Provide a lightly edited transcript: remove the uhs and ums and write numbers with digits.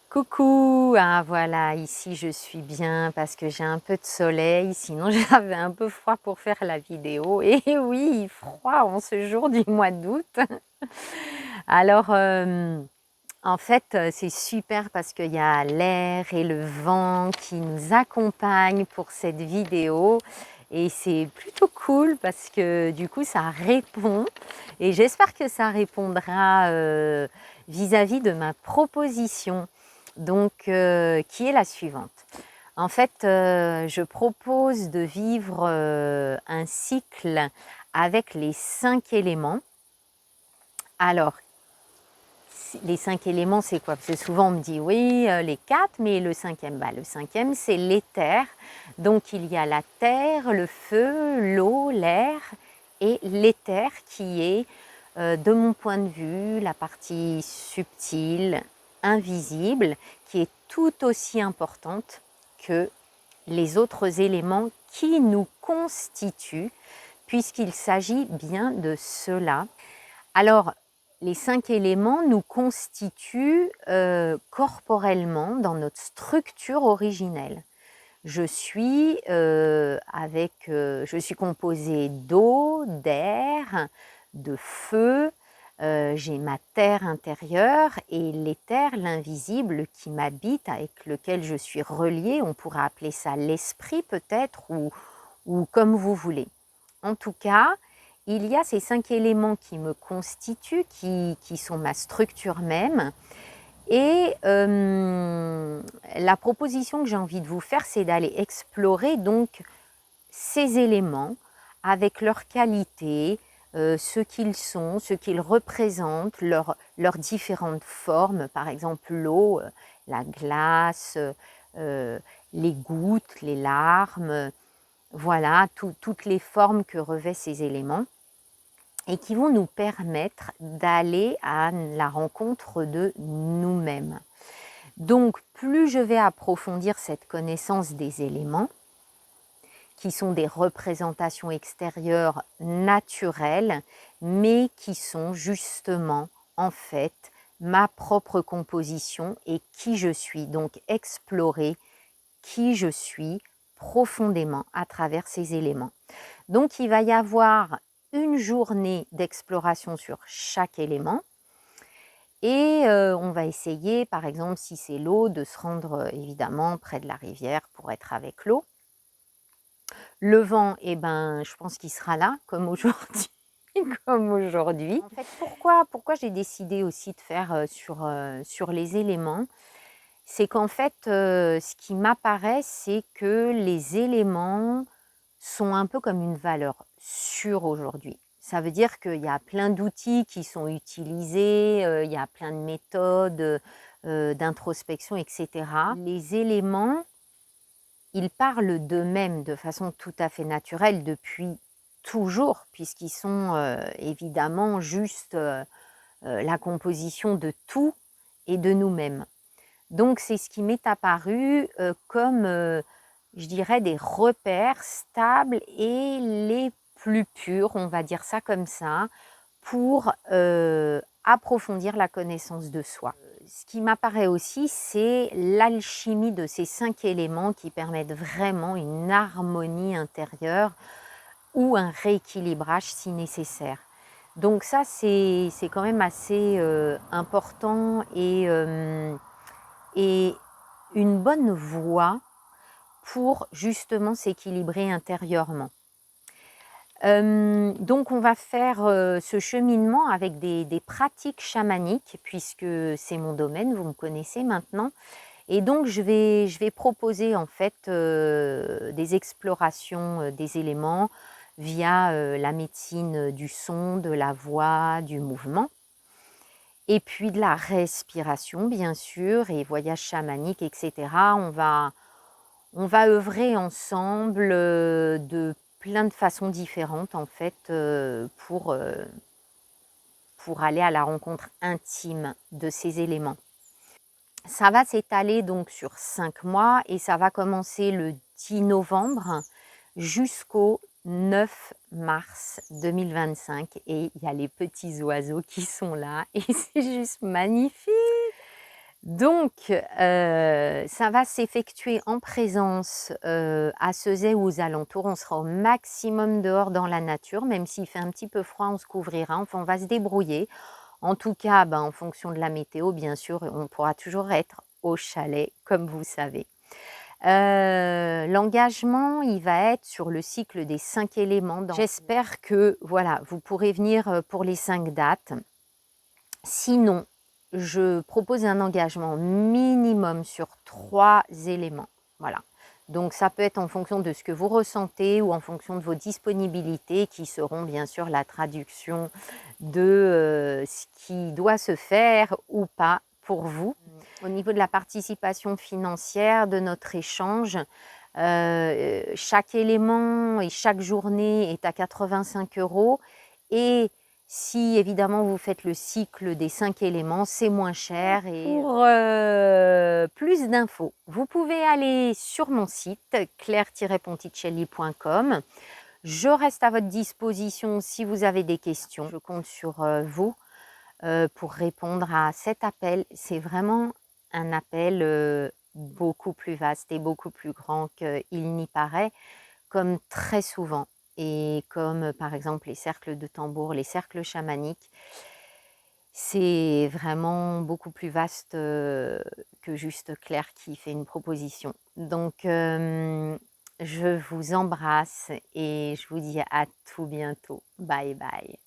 Coucou, ah voilà, ici je suis bien parce que j'ai un peu de soleil, sinon j'avais un peu froid pour faire la vidéo. Et oui, froid en ce jour du mois d'août. Alors, en fait, c'est super parce qu'il y a l'air et le vent qui nous accompagnent pour cette vidéo. Et c'est plutôt cool parce que du coup, ça répond. Et j'espère que ça répondra vis-à-vis de ma proposition, donc qui est la suivante. En fait, je propose de vivre un cycle avec les 5 éléments. Alors, les 5 éléments, c'est quoi? Parce que souvent on me dit oui, les 4, mais le cinquième, le cinquième, c'est l'éther. Donc il y a la terre, le feu, l'eau, l'air et l'éther qui est, de mon point de vue, la partie subtile, invisible, qui est tout aussi importante que les autres éléments qui nous constituent, puisqu'il s'agit bien de cela. Alors, les 5 éléments nous constituent corporellement dans notre structure originelle. Je suis composée d'eau, d'air, de feu, j'ai ma terre intérieure et l'éther, l'invisible qui m'habite, avec lequel je suis reliée. On pourrait appeler ça l'esprit peut-être, ou comme vous voulez. En tout cas, il y a ces 5 éléments qui me constituent, qui sont ma structure même. Et la proposition que j'ai envie de vous faire, c'est d'aller explorer donc ces éléments avec leurs qualités, ce qu'ils sont, ce qu'ils représentent, leurs différentes formes, par exemple l'eau, la glace, les gouttes, les larmes, voilà, toutes les formes que revêtent ces éléments et qui vont nous permettre d'aller à la rencontre de nous-mêmes. Donc, plus je vais approfondir cette connaissance des éléments, qui sont des représentations extérieures naturelles, mais qui sont justement, en fait, ma propre composition et qui je suis. Donc, explorer qui je suis profondément à travers ces éléments. Donc, il va y avoir une journée d'exploration sur chaque élément. Et on va essayer, par exemple, si c'est l'eau, de se rendre évidemment près de la rivière pour être avec l'eau. Le vent, eh ben, je pense qu'il sera là, comme aujourd'hui. Comme aujourd'hui. En fait, pourquoi j'ai décidé aussi de faire sur les éléments? C'est qu'en fait, ce qui m'apparaît, c'est que les éléments sont un peu comme une valeur sûre aujourd'hui. Ça veut dire qu'il y a plein d'outils qui sont utilisés, il y a plein de méthodes d'introspection, etc. Les éléments, ils parlent d'eux-mêmes de façon tout à fait naturelle depuis toujours, puisqu'ils sont évidemment juste la composition de tout et de nous-mêmes. Donc c'est ce qui m'est apparu comme, je dirais, des repères stables et les plus purs, on va dire ça comme ça, pour approfondir la connaissance de soi. Ce qui m'apparaît aussi, c'est l'alchimie de ces 5 éléments qui permettent vraiment une harmonie intérieure ou un rééquilibrage si nécessaire. Donc ça, c'est quand même assez important et une bonne voie pour justement s'équilibrer intérieurement. Donc on va faire ce cheminement avec des pratiques chamaniques, puisque c'est mon domaine, vous me connaissez maintenant. Et donc je vais proposer en fait des explorations des éléments via la médecine du son, de la voix, du mouvement. Et puis de la respiration, bien sûr, et voyage chamanique, etc. On va œuvrer ensemble de plein de façons différentes, en fait, pour aller à la rencontre intime de ces éléments. Ça va s'étaler donc sur 5 mois et ça va commencer le 10 novembre jusqu'au 9 mars 2025. Et il y a les petits oiseaux qui sont là et c'est juste magnifique. Donc, ça va s'effectuer en présence à Ceuzay ou aux alentours. On sera au maximum dehors dans la nature, même s'il fait un petit peu froid, on se couvrira. Enfin, on va se débrouiller. En tout cas, ben, en fonction de la météo, bien sûr, on pourra toujours être au chalet, comme vous savez. L'engagement, il va être sur le cycle des 5 éléments. J'espère que voilà, vous pourrez venir pour les 5 dates. Sinon, je propose un engagement minimum sur 3 éléments. Voilà. Donc ça peut être en fonction de ce que vous ressentez ou en fonction de vos disponibilités qui seront bien sûr la traduction de ce qui doit se faire ou pas pour vous. Au niveau de la participation financière de notre échange, chaque élément et chaque journée est à 85 € et si évidemment vous faites le cycle des 5 éléments, c'est moins cher. Et pour plus d'infos, vous pouvez aller sur mon site claire-ponticelli.com. Je reste à votre disposition si vous avez des questions. Je compte sur vous pour répondre à cet appel. C'est vraiment un appel beaucoup plus vaste et beaucoup plus grand qu'il n'y paraît, comme très souvent. Et comme par exemple les cercles de tambour, les cercles chamaniques, c'est vraiment beaucoup plus vaste que juste Claire qui fait une proposition. Donc, je vous embrasse et je vous dis à tout bientôt. Bye bye.